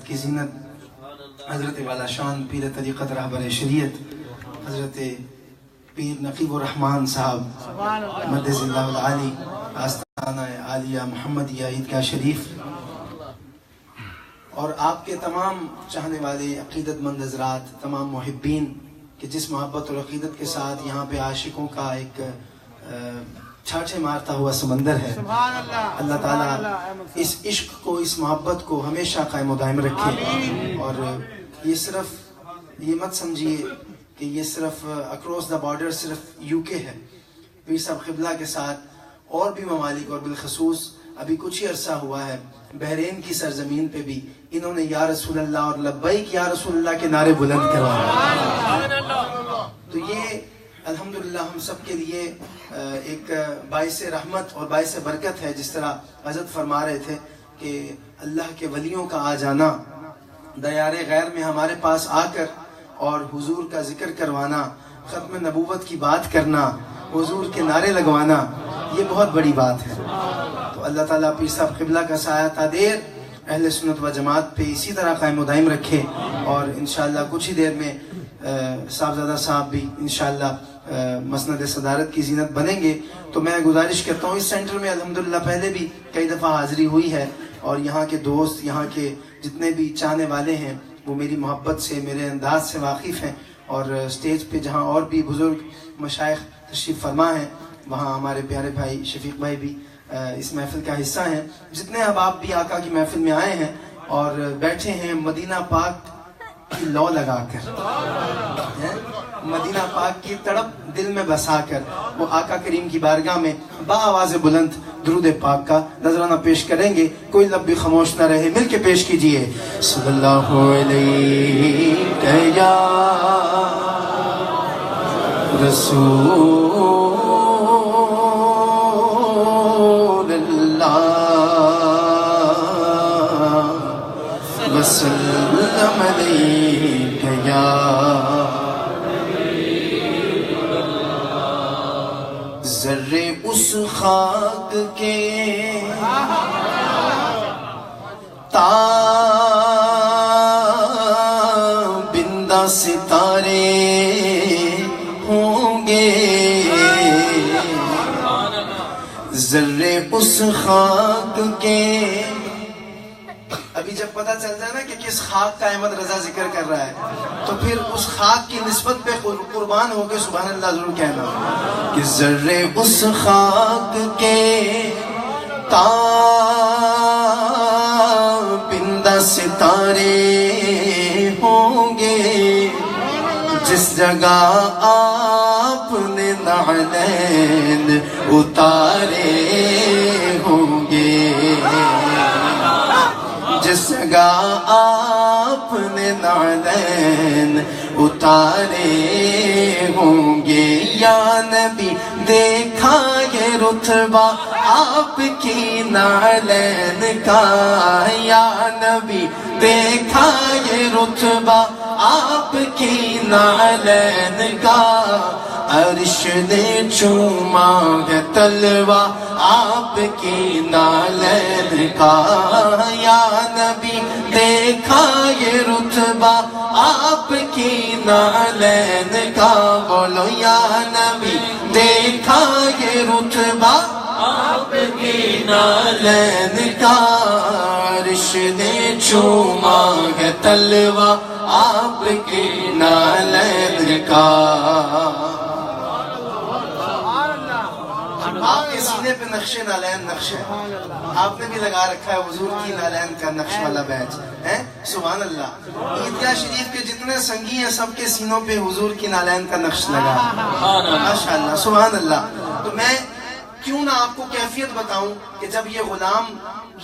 کی زینت حضرت والا شان پیر طریقت رہبر شریعت حضرت پیر نقیب الرحمن صاحب مدذ اللہ العالی آستانہ عالیہ محمدیہ عیدگاہ شریف اور آپ کے تمام چاہنے والے عقیدت مند حضرات، تمام محبین کہ جس محبت اور عقیدت کے ساتھ یہاں پہ عاشقوں کا ایک چھاچے مارتا ہوا سمندر ہے. اللہ تعالیٰ اس عشق کو، اس محبت کو ہمیشہ قائم و دائم رکھے. اور یہ مت سمجھیے کہ یہ صرف اکراس دا بارڈر صرف یو کے ہے. پیر صاحب قبلہ کے ساتھ اور بھی ممالک اور بالخصوص ابھی کچھ ہی عرصہ ہوا ہے بحرین کی سرزمین پہ بھی انہوں نے یا رسول اللہ اور لبیک یا رسول اللہ کے نعرے بلند کروائے. تو یہ الحمدللہ ہم سب کے لیے ایک باعث رحمت اور باعث برکت ہے. جس طرح حضرت فرما رہے تھے کہ اللہ کے ولیوں کا آ جانا، دیار غیر میں ہمارے پاس آ کر اور حضور کا ذکر کروانا، ختم نبوت کی بات کرنا، حضور کے نعرے لگوانا، یہ بہت بڑی بات ہے. تو اللہ تعالیٰ پیر صاحب قبلہ کا سایہ تادیر اہل سنت و جماعت پہ اسی طرح قائم و دائم رکھے. اور انشاءاللہ کچھ ہی دیر میں صاحبزادہ صاحب بھی انشاءاللہ مسند صدارت کی زینت بنیں گے. تو میں گزارش کرتا ہوں، اس سینٹر میں الحمدللہ پہلے بھی کئی دفعہ حاضری ہوئی ہے اور یہاں کے دوست، یہاں کے جتنے بھی چاہنے والے ہیں وہ میری محبت سے، میرے انداز سے واقف ہیں. اور سٹیج پہ جہاں اور بھی بزرگ مشائخ تشریف فرما ہیں وہاں ہمارے پیارے بھائی شفیق بھائی بھی اس محفل کا حصہ ہیں. جتنے احباب بھی آقا کی محفل میں آئے ہیں اور بیٹھے ہیں مدینہ پاک کی لو لگا کر، مدینہ پاک کی تڑپ دل میں بسا کر، وہ آقا کریم کی بارگاہ میں با آواز بلند درود پاک کا نذرانہ پیش کریں گے. کوئی لب بھی خاموش نہ رہے، مل کے پیش کیجئے. صلی اللہ علیہ یا رسول اللہ وسلم علیک یا ذرے اس خاک کے تابندہ ستارے ہوں گے، ذرے اس خاک کے. ابھی جب پتہ چل جائے نا کہ کس خاک کا احمد رضا ذکر کر رہا ہے تو پھر اس خاک کی نسبت پہ قربان ہو کے سبحان اللہ ضرور کہنا کہ ذرے اس خاک کے تابندہ ستارے ہوں گے، جس جگہ آپ نے نعلین اتارے ہوں گے، جس جگہ آپ نے نعلین اتارے ہوں گے. یا نبی دیکھا یہ رتبہ آپ کی نعلین کا، یا نبی دیکھا یہ رتبہ آپ کی نعلین کا. عرش نے چوما ہے تلوہ آپ کی نعلین کا، یا نبی دیکھا یہ رتبہ آپ کی نعلین کا. بولو یا نبی دیکھا یہ رتبہ آپ کی نعلین کا. عرش نے چوما ہے تلوہ آپ کی نعلین کا. آپ کے سینے پہ نقش نالین نقش ہے، آپ نے بھی لگا رکھا ہے حضور کی نالین کا نقش والا بیج ہے. سبحان اللہ. عیدگاہ شریف کے جتنے سنگی ہیں سب کے سینوں پہ حضور کی نالین کا نقش لگا ہے. ماشاءاللہ سبحان اللہ. تو میں کیوں نہ آپ کو کیفیت بتاؤں کہ جب یہ غلام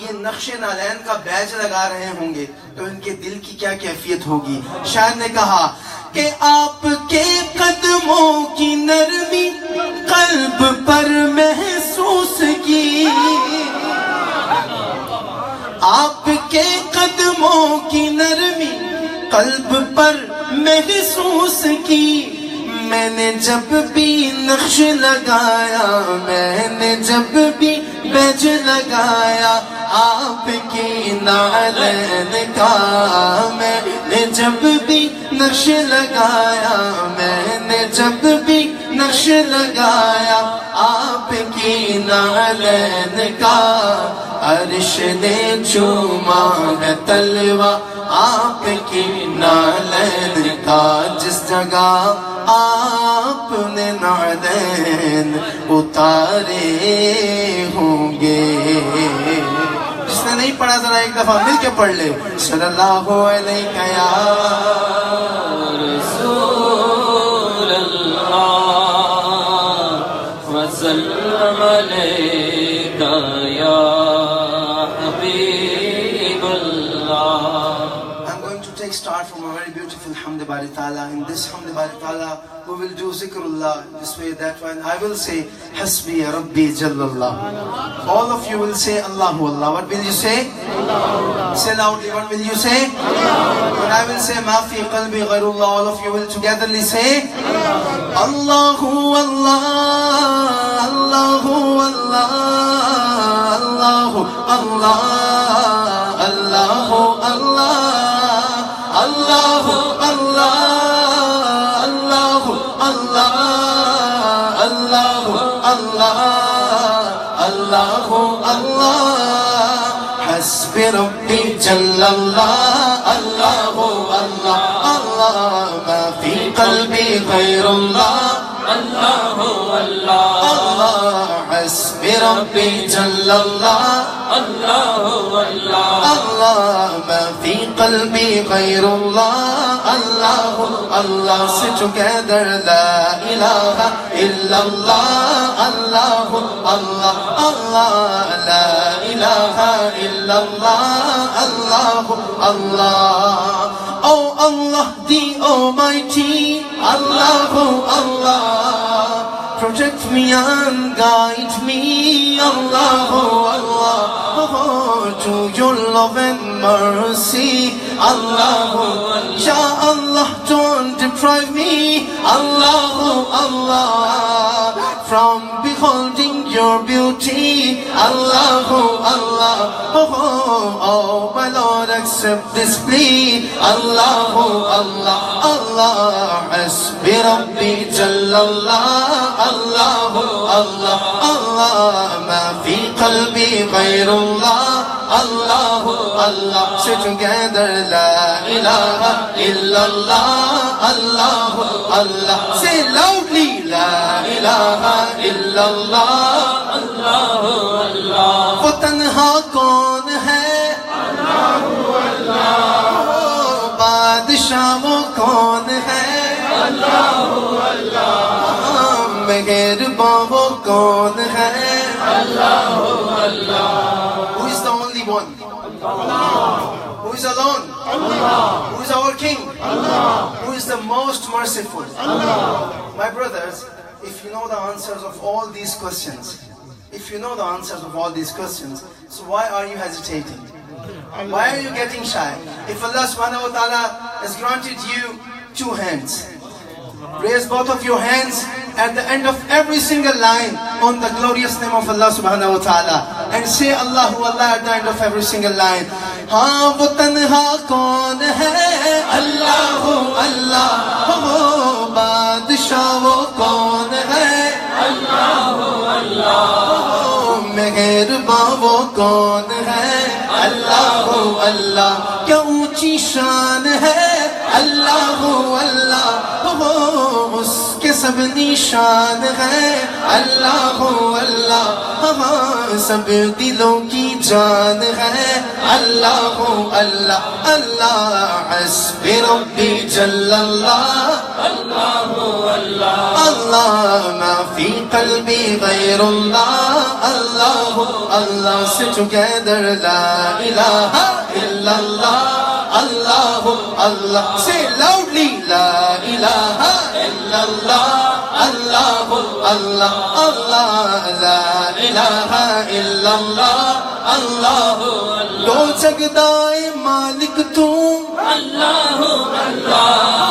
یہ نقش نالین کا بیج لگا رہے ہوں گے تو ان کے دل کی کیا کیفیت ہوگی. شاعر نے کہا کہ آپ کے قدموں کی نرمی قلب پر محسوس کی، آپ کے قدموں کی نرمی قلب پر محسوس کی. میں نے جب بھی نقش لگایا، میں نے جب بھی بیج لگایا، آپ کی نعلین کا میں نے جب بھی نقش لگایا میں نے جب بھی نقش لگایا آپ کی نعلین کا عرش نے چوما ہے تلوا آپ کی نعلین کا جس جگہ آپ نے نعلین اتارے ہوں گے جس نے نہیں پڑھا ذرا ایک دفعہ مل کے پڑھ لے صلی اللہ علیہ یا رسول اللہ وسلم علیک یا حبیب اللہ. I'm going to take start from a very beautiful Hamd Bari Ta'ala. In this Hamd Bari Ta'ala, we will do Zikrullah this way, that way. And I will say, Hasbi Rabbi Jallallah. All of you will say, Allahu Allah. What will you say? Allah. Say loudly, what will you say? Allah. When I will say, Ma fi qalbi ghairullah, all of you will togetherly say, Allahu Allah, Allahu Allah, Allahu Allah, Allahu Allah. Allahu Allah, Allahu Allah, Allahu Allah, Allahu Allah. Hasbi Rabbi Jallallah, Allahu Allah, Allah. Ma fi qalbi ghayrullah, Allahu Allah, Allah. Hasbi Rabbi Jallallah, Allahu Allah, Allah. Ma fi qalbi ghayrullah, Allahu Allah. Say together, La ilaha illallah, Allahu Allah, Allah. La ilaha illallah, Allahu Allah. Oh Allah the Almighty, Allahu Allah. Protect me and guide me, Allahu Allah. To your love and mercy, Allahu Allah. Ya Allah, don't deprive me, Allahu Allah, from beholding your beauty, Allahu Allah. Oh my Lord, accept this plea, Allahu Allah, Allah. Hasbi Rabbi Jallallah, Allahu Allah, Allah. Ma fi qalbi ghayrullah, Allahu Allah. Say together, La ilaha illallah, Allahu Allah. Say loudly, La ilaha illallah, Allahu Allah. وہ تنہا کون ہے Allahu Allah, بادشاہ وہ کون ہے Allahu Allah, مہرباں وہ کون ہے Allahu Allah, Who is the only one? Who is alone? Who is our King? Who is the most merciful? My brothers, if you know the answers of all these questions, if you know the answers of all these questions, so why are you hesitating? Why are you getting shy? If Allah subhanahu wa ta'ala has granted you 2 hands, raise both of your hands at the end of every single line on the glorious name of Allah subhanahu wa ta'ala and say Allahu Allah at the end of every single line. Haan wo tanha kaun hai, Allahu Allah. Oh badshah wo kaun hai, Allahu Allah, oh meherbaan wo kaun hai, Allahu Allah. Kya unchi shaan hai, Allahu Allah. Oh uske sab nishan hai, Allahu Allah. Sab dilon ki jaan hai, Allahu Allah, Allah. Hasbi Rabbi Jallallah, Allahu Allah, Allah. Ma fi qalbi ghayrullah, Allahu Allah. Say together, La ilaha illallah, Allahu Allah. Say loudly, La ilaha illallah, Allahu Allah, Allah. La ilaha illallah, Allahu Allah. Do jagdaye malik tu, Allahu Allah,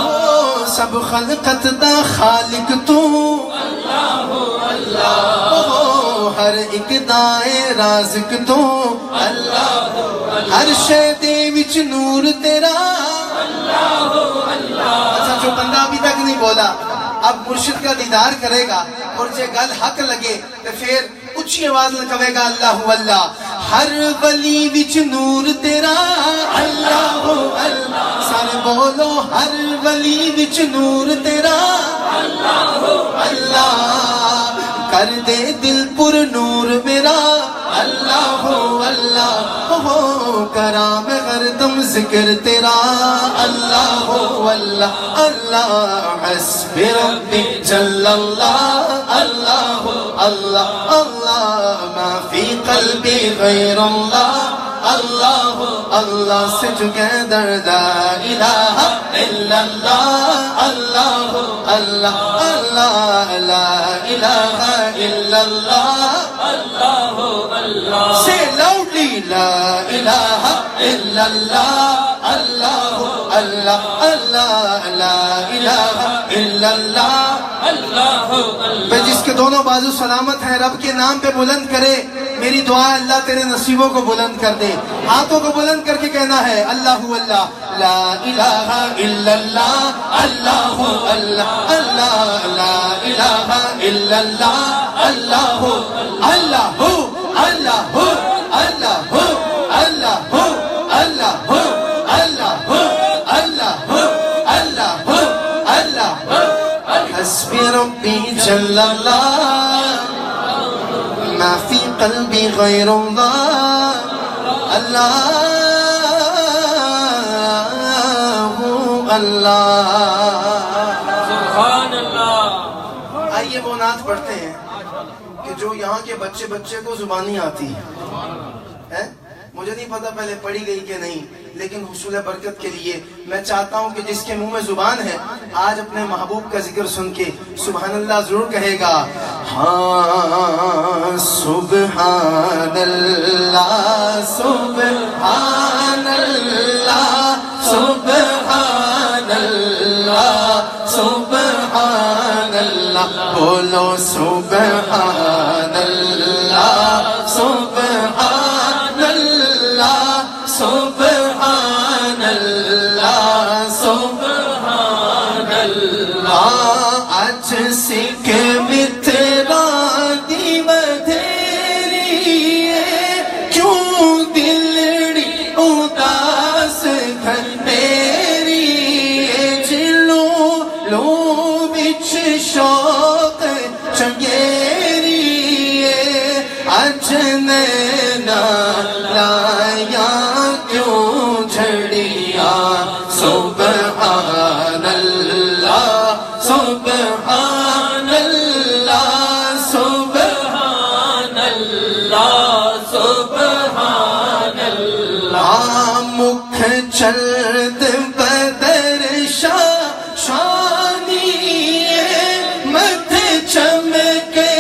oh sab khalqat da khaliq tu, Allahu Allah, oh har ہر ایک دائیں رازق تو ہر شے دے وچ نور تیرا اچھا جو بندہ ابھی تک نہیں بولا اب مرشد کا دیدار کرے گا اور جے گل حق لگے تو پھر اچھی آواز میں کہے گا اللہ اللہ ہر ولی وچ نور تیرا اللہ اللہ سارے بولو ہر ولی وچ نور تیرا اللہ اللہ کر دے دل پر نور میرا اللہ اللہ کرام ہر دم ذکر تیرا اللہ اللہ اللہ حسب ربی جل اللہ اللہ اللہ اللہ ما فی قلبی غیر اللہ اللہ اللہ سے together لا الہ الا اللہ اللہ اللہ اللہ لا الہ الا اللہ اللہ اللہ say loudly لا الہ الا اللہ اللہ اللہ اللہ لا الہ الا اللہ اللہ میں جس کے دونوں بازو سلامت ہیں رب کے نام پہ بلند کرے میری دعا ہے اللہ تیرے نصیبوں کو بلند کر دے ہاتھوں کو بلند کر کے کہنا ہے اللہ اللہ لا الہ الا اللہ اللہ اللہ اللہ لا الہ الا اللہ اللہ اللہ اللہ اللہ اللہ اللہ اللہ اللہ حسبی ربی جل اللہ ما فی قلبی غیر اللہ اللہ سبحان اللہ آئیے وہ نعت پڑھتے ہیں کہ جو یہاں کے بچے کو زبانی آتی ہے مجھے نہیں پتا پہلے پڑھی گئی کہ نہیں لیکن حصول برکت کے لیے میں چاہتا ہوں کہ جس کے منہ میں زبان ہے آج اپنے محبوب کا ذکر سن کے سبحان اللہ ضرور کہے گا ہاں سبحان اللہ سبحان اللہ سبحان اللہ سبحان اللہ بولو سبحان اللہ سبحان اللہ سبحان اللہ سبحان اللہ آج سکھ مترا دی بدھیری کیوں دلڑی اداس گھنیری جلو لو بچ شوق چنگیری آج نینا لایا کیوں جھڑیا سبحان اللہ سبحان اللہ سبحان اللہ سبحان اللہ مکھ چلد بدر شانی مدھ چمکے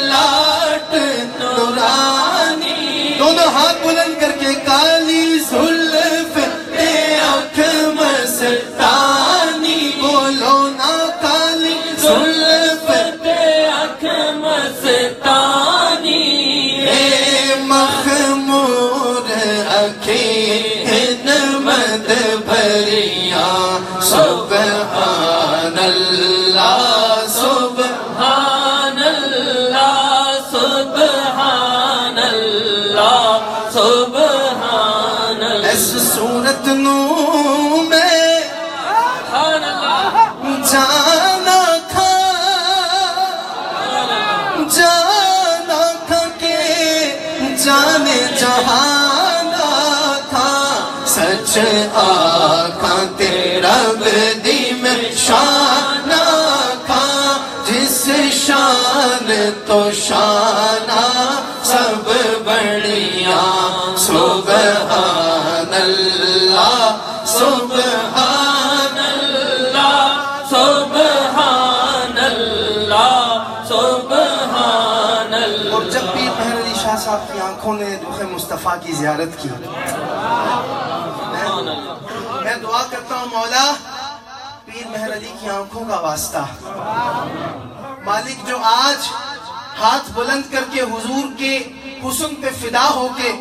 لاٹ نورانی دونوں ہاتھ بلند کر کے کالی زلف تے آنکھ مستانی بولو نا کالی زلف تے آنکھ مستانی اے مخمور اکھیں مد بھریا سبحان اللہ سبحان اللہ سبحان اللہ سبحان اللہ اس صورت نو میں سبحان اللہ جانا تھا کہ جانے جہانا تھا سچ آقا تیرا بدی میں شانہ تھا جس شان تو شانہ سب بڑھیا سبحان اللہ سبحان اللہ سبحان اللہ سبحان اللہ اور جب پیر مہر علی شاہ صاحب کی آنکھوں نے رخ مصطفیٰ کی زیارت کی میں دعا کرتا ہوں مولا پیر مہر علی کی آنکھوں کا واسطہ مالک جو آج ہاتھ بلند کر کے حضور کے حسن پہ فدا ہو کے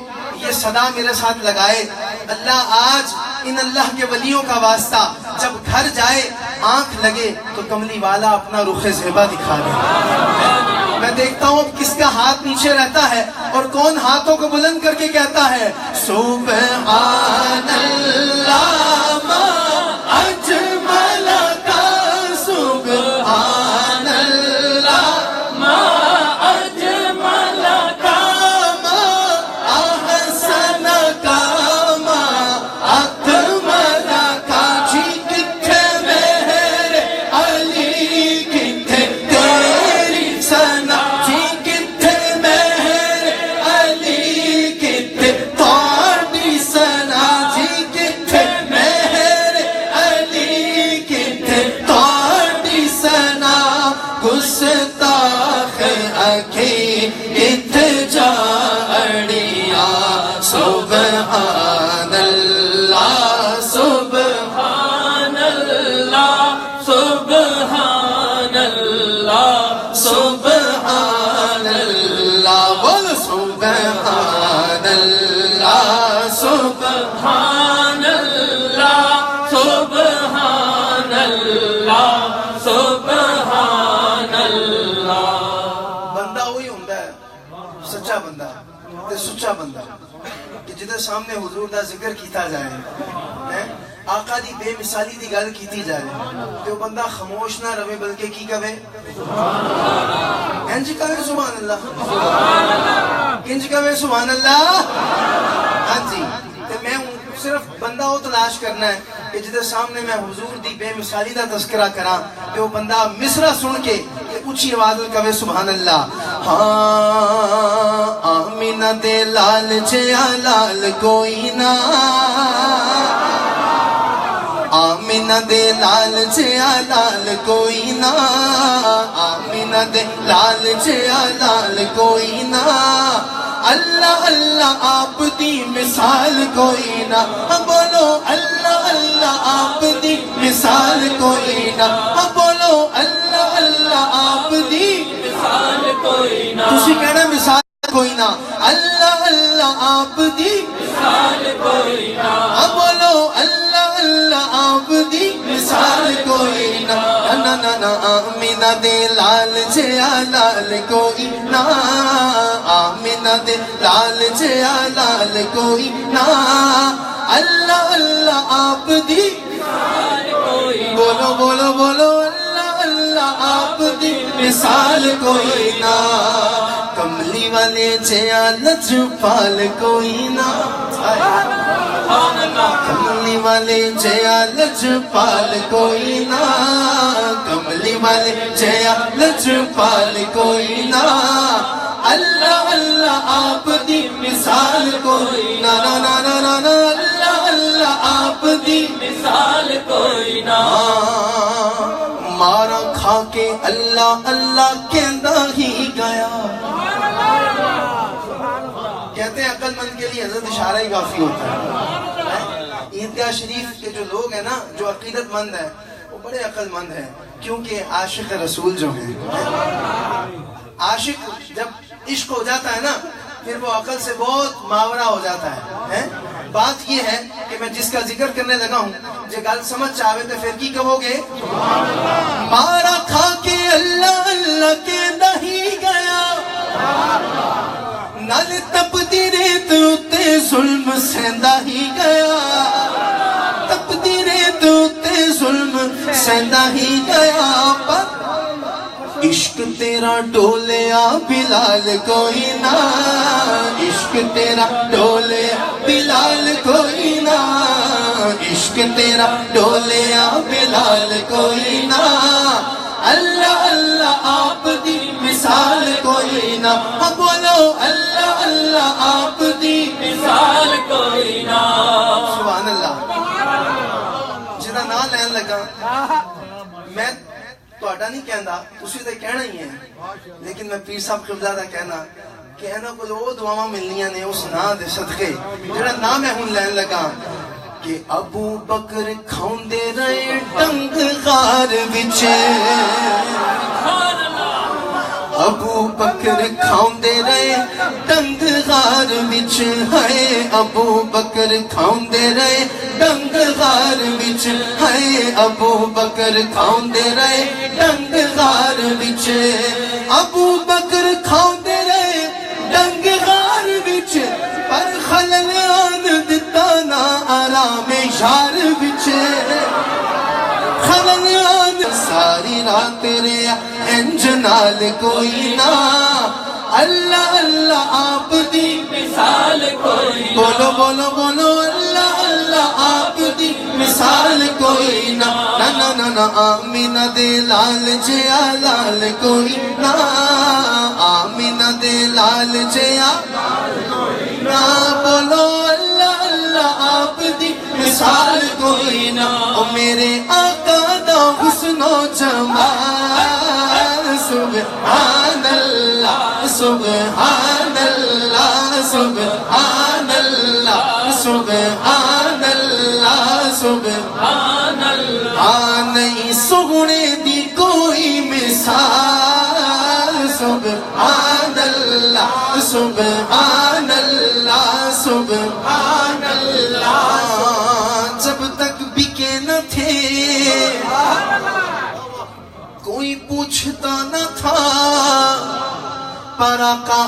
یہ صدا میرے ساتھ لگائے، اللہ آج ان اللہ کے ولیوں کا واسطہ جب گھر جائے آنکھ لگے تو کملی والا اپنا رخ زیبا دکھا دے۔ میں دیکھتا ہوں اب کس کا ہاتھ نیچے رہتا ہے اور کون ہاتھوں کو بلند کر کے کہتا ہے سبحان اللہ ما اجمل کا، سبحان اللہ ما اجمل کا، ما احسن کا، ما اکمل کا، جی کتھے مہر علی کتھے تیری ثنا، جی کتھے مہر علی کتھے تہاڈی ثنا، جی کتھے مہر علی کتھے تہاڈی ثنا، گستاخ اکھی کتھے جاڑیا، سبحان اللہ سبحان سبحان اللہ سبحان اللہ سبحان اللہ، بول سبحان اللہ سبحان اللہ سبحان اللہ سبحان اللہ۔ بندہ وہی ہوتا ہے سچا بندہ تے سچا بندہ کہ جدے سامنے حضور دا ذکر کیتا جائے، آقا دی بے مثالی دی گل کیتی جائے تے وہ بندہ خاموش نہ رہے بلکہ کی کہے انج کہے سبحان اللہ، انج کہے سبحان اللہ۔ ہاں جی، تے میں صرف بندہ وہ تلاش کرنا ہے کہ جدے سامنے میں حضور دی بے مثالی دا تذکرہ کراں تے وہ بندہ مصرع سن کے اونچی آواز میں کہے سبحان اللہ۔ ہاں آمینہ دے لال جیا لال کوئی نہ، آمینہ دے لال جیا لال کوئی نہ، آمینہ دے لال جیا لال کوئی نہ، اللہ اللہ آپ دی مثال کوئی نہ، بولو اللہ اللہ آپ دی مثال کوئی نہ، بولو اللہ اللہ آپ دی مثال کوئی نہ، تسی کہنا مثال کوئی نہ، اللہ اللہ آپ دی مثال کوئی نہ، بولو اللہ اللہ آپ دی مثال کوئی نہ، نہ نہ نہ آمینہ دے لال جیا لال کوئی نہ، آمینہ دے لال جیا لال کوئی نہ، اللہ اللہ آپ دی مثال کوئی نہ، بولو بولو بولو اللہ اللہ آپ دی مثال کوئی نہ، کملی والے جیا لجپال کوئی نہ، سبحان اللہ کملی والے جیا لجپال کوئی نہ، کملی والے جیا لجپال کوئی نہ، اللہ اللہ آپ دی مثال کوئی نہ، نہ نہ نہ نہ نہ، اللہ اللہ آپ دی مثال کوئی نہ، مارا کھا کے اللہ اللہ کہندا ہی گیا۔ کہتے ہیں عقل مند کے لیے حضرت اشارہ ہی کافی ہوتا ہے۔ عیدگاہ شریف کے جو لوگ ہیں نا، جو عقیدت مند ہیں، وہ بڑے عقل مند ہیں، کیونکہ عاشق رسول جو ہیں، عاشق جب عشق ہو جاتا ہے نا پھر وہ عقل سے بہت ماورا ہو جاتا ہے۔ بات یہ ہے کہ میں جس کا ذکر کرنے لگا ہوں جو گل سمجھ چاہے تو پھر کی کہو گے؟ مارا کھا کے اللہ اللہ کے نہیں گیا، نال تپدی ریت اتے ظلم سہندا ہی گیا، تپدی ریت اتے ظلم سہندا ہی گیا، پر عشق تیرا ڈولیا بلال کوئی نہ، عشق تیرا ڈولیا بلال کوئی نہ، عشق تیرا ڈولیا بلال کوئی نہ، اللہ اللہ آپ دی مثال کوئی نہ، بولو اللہ اللہ آپ دی مثال کوئی نہ، سبحان اللہ۔ جدا نام لین لگا میں تہاڈا نہیں کہندا، تسی تے کہنا ہی ہے، لیکن میں پیر صاحب قبلہ دا کہنا کہ انہاں کول او دعاواں ملنیاں نے اس نام دے صدقے، جڑا نام میں ہن لین لگا کہ ابو بکر کھاوندے رہے ڈنگ غار وچ، ابو بکر کھاؤندے رہے ڈنگ غار وچ ہے ابو بکر کھاؤندے رہے ڈنگ غار وچ ہے ابو بکر کھاؤندے رہے ڈنگ غار وچ ابو بکر کھاؤندے رہے ڈنگ غار وچ پر خلل آن دتا نا آرام یار وچ خلل آن ساری رات رہیا انج نال کوئی نہ اللہ اللہ آپ دی مثال کوئی نہ بولو بولو بولو اللہ اللہ آپ دی مثال کوئی نہ نا نا نا نا آمینہ دے لال جیا لال کوئی نہ آمینہ دے لال جیا نہ بولو اللہ اللہ آپ دی مثال کوئی نہ او میرے آقا دا حسن و جمال سبحان اللہ سبحان اللہ سبحان اللہ سبحان اللہ سبحان اللہ نہیں سونے دی کوئی مثال سبحان اللہ سبحان اللہ سبحان اللہ جب تک بکے نہ تھے کوئی پوچھتا نہ تھا پر آقا